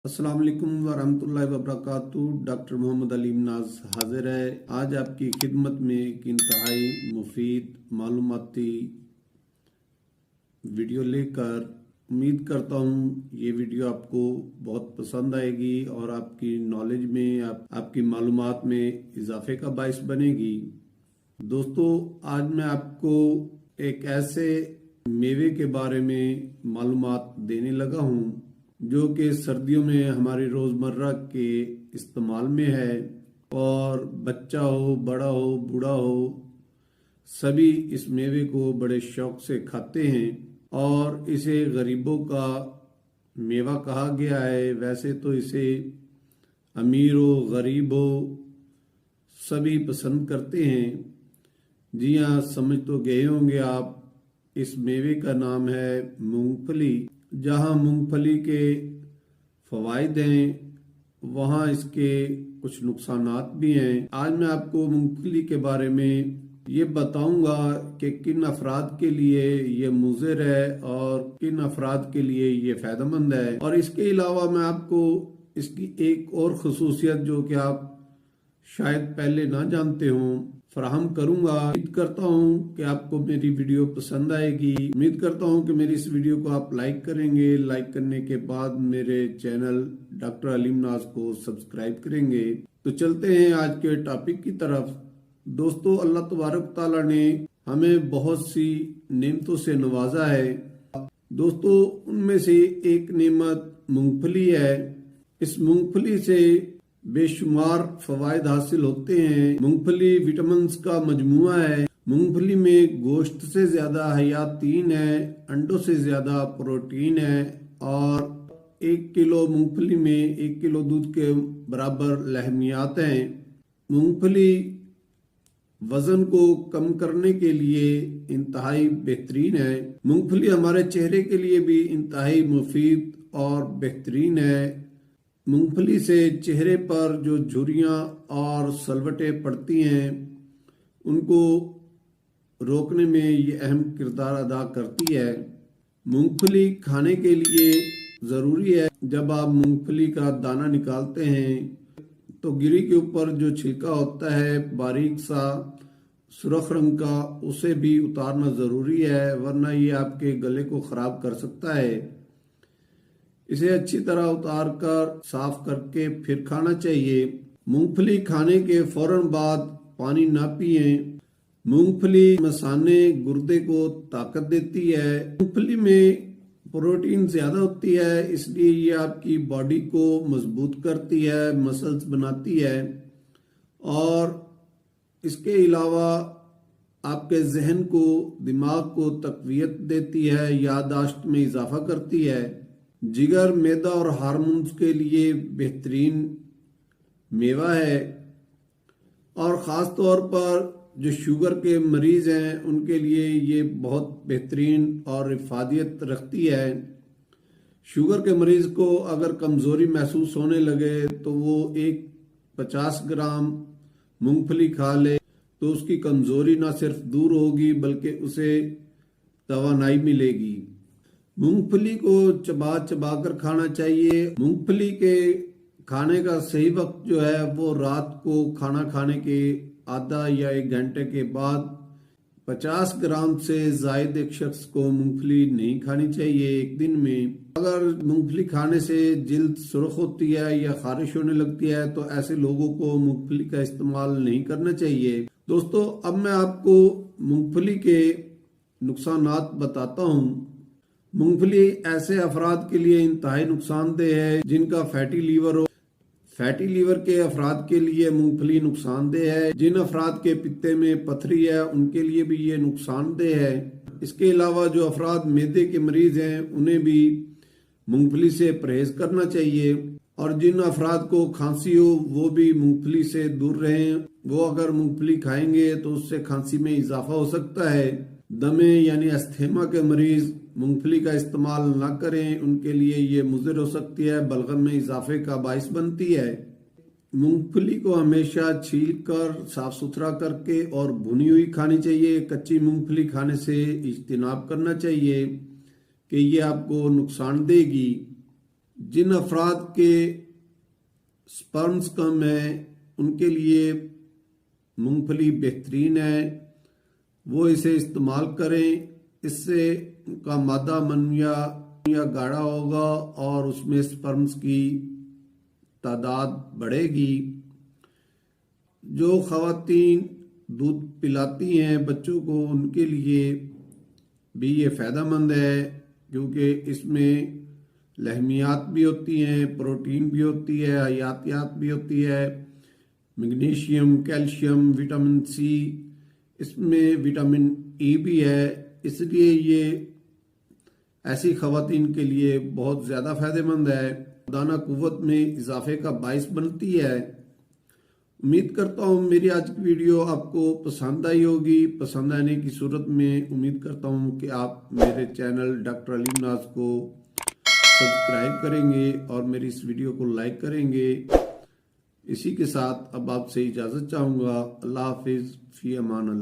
अस्सलाम वालेकुम वरहमतुल्लाहि वबरकातुहू। डॉक्टर मोहम्मद अलीम नाज हाजिर है आज आपकी खिदमत में एक इंतहाई मुफीद मालूमाती वीडियो लेकर। उम्मीद करता हूँ ये वीडियो आपको बहुत पसंद आएगी और आपकी नॉलेज में आपकी मालूमात में इजाफे का बाइस बनेगी। दोस्तों, आज मैं आपको एक ऐसे मेवे के बारे में मालूमात देने लगा हूँ जो कि सर्दियों में हमारे रोज़मर्रा के इस्तेमाल में है और बच्चा हो, बड़ा हो, बूढ़ा हो, सभी इस मेवे को बड़े शौक से खाते हैं और इसे गरीबों का मेवा कहा गया है। वैसे तो इसे अमीर हो, गरीब हो, सभी पसंद करते हैं। जी हाँ, समझ तो गए होंगे आप। इस मेवे का नाम है मूंगफली। जहाँ मूंगफली के फवाइद हैं वहाँ इसके कुछ नुकसानात भी हैं। आज मैं आपको मूंगफली के बारे में ये बताऊंगा कि किन अफराद के लिए ये मुज़िर है और किन अफराद के लिए ये फ़ायदेमंद है। और इसके अलावा मैं आपको इसकी एक और ख़ुसूसियत जो कि आप शायद पहले ना जानते हों फराहम करूंगा। उम्मीद करता हूं कि आपको मेरी वीडियो पसंद आएगी। उम्मीद करता हूं कि मेरी इस वीडियो को आप लाइक करेंगे। लाइक करने के बाद मेरे चैनल डॉक्टर अलीम नाज को सब्सक्राइब करेंगे। तो चलते हैं आज के टॉपिक की तरफ। दोस्तों, अल्लाह तबारक ताला ने हमें बहुत सी नेमतों से नवाजा है। दोस्तों, उनमें से एक नेमत मूंगफली है। इस मूंगफली से बेशुमार फवायद हासिल होते हैं। मूंगफली विटामिन्स का मजमुआ है। मूंगफली में गोश्त से ज्यादा हयातीन है, अंडों से ज्यादा प्रोटीन है और 1 किलो मूंगफली में 1 किलो दूध के बराबर लहमियात हैं। मूंगफली वजन को कम करने के लिए इंतहाई बेहतरीन है। मूंगफली हमारे चेहरे के लिए भी इंतहाई मुफीद और बेहतरीन है। मूंगफली से चेहरे पर जो झुर्रियाँ और सलवटें पड़ती हैं उनको रोकने में ये अहम किरदार अदा करती है। मूंगफली खाने के लिए ज़रूरी है। जब आप मूंगफली का दाना निकालते हैं तो गिरी के ऊपर जो छिलका होता है बारीक सा सुर्ख रंग का, उसे भी उतारना ज़रूरी है, वरना ये आपके गले को ख़राब कर सकता है। इसे अच्छी तरह उतार कर साफ करके फिर खाना चाहिए। मूंगफली खाने के फौरन बाद पानी ना पिए। मूंगफली मसाने गुर्दे को ताकत देती है। मूंगफली में प्रोटीन ज्यादा होती है, इसलिए ये आपकी बॉडी को मजबूत करती है, मसल्स बनाती है और इसके अलावा आपके जहन को, दिमाग को तकवीयत देती है, याददाश्त में इजाफा करती है। जिगर, मैदा और हार्मोन्स के लिए बेहतरीन मेवा है और ख़ास तौर पर जो शुगर के मरीज़ हैं उनके लिए ये बहुत बेहतरीन और इफादियत रखती है। शुगर के मरीज़ को अगर कमज़ोरी महसूस होने लगे तो वो 50 ग्राम मूंगफली खा ले तो उसकी कमज़ोरी ना सिर्फ दूर होगी बल्कि उसे तवानाई मिलेगी। मूंगफली को चबा चबा कर खाना चाहिए। मूंगफली के खाने का सही वक्त जो है वो रात को खाना खाने के आधा या 1 घंटे के बाद 50 ग्राम से जायद एक शख्स को मूंगफली नहीं खानी चाहिए एक दिन में। अगर मूंगफली खाने से जिल्द सुर्ख होती है या खारिश होने लगती है तो ऐसे लोगों को मूंगफली का इस्तेमाल नहीं करना चाहिए। दोस्तों, अब मैं आपको मूंगफली के नुकसानात बताता हूँ। मूंगफली ऐसे अफराद के लिए इंतहाई नुकसानदेह है जिनका फैटी लीवर हो। फैटी लीवर के अफराद के लिए मूंगफली नुकसानदेह है। जिन अफराद के पित्ते में पथरी है उनके लिए भी ये नुकसानदेह है। इसके अलावा जो अफराद मैदे के मरीज हैं उन्हें भी मूंगफली से परहेज करना चाहिए और जिन अफराद को खांसी हो वो भी मूंगफली से दूर रहें। वो अगर मूंगफली खाएंगे तो उससे खांसी में इजाफा हो सकता है। दमे यानी अस्थमा के मरीज मूंगफली का इस्तेमाल ना करें, उनके लिए ये मुज़िर हो सकती है, बलगम में इजाफे का बाइस बनती है। मूंगफली को हमेशा छील कर साफ सुथरा करके और भुनी हुई खानी चाहिए। कच्ची मूंगफली खाने से इज्तिनाब करना चाहिए कि ये आपको नुकसान देगी। जिन अफराद के स्पर्म्स कम है उनके लिए मूंगफली बेहतरीन है, वो इसे इस्तेमाल करें। इससे उनका मादा मनिया गाढ़ा होगा और उसमें स्पर्म्स की तादाद बढ़ेगी। जो ख़वातीन दूध पिलाती हैं बच्चों को, उनके लिए भी ये फ़ायदेमंद है, क्योंकि इसमें लहमियात भी होती हैं, प्रोटीन भी होती है, हयातियात भी होती है, मैग्नीशियम, कैल्शियम, विटामिन सी, इसमें विटामिन ई भी है। इसलिए ये ऐसी ख़वातीन के लिए बहुत ज़्यादा फ़ायदेमंद है, दाना कुव्वत में इजाफे का बाइस बनती है। उम्मीद करता हूँ मेरी आज की वीडियो आपको पसंद आई होगी। पसंद आने की सूरत में उम्मीद करता हूँ कि आप मेरे चैनल डॉक्टर अलीम नाज को सब्सक्राइब करेंगे और मेरी इस वीडियो को लाइक करेंगे। इसी के साथ अब आपसे इजाज़त चाहूँगा। अल्लाह हाफिज़, फ़ी अमान अल्लाह।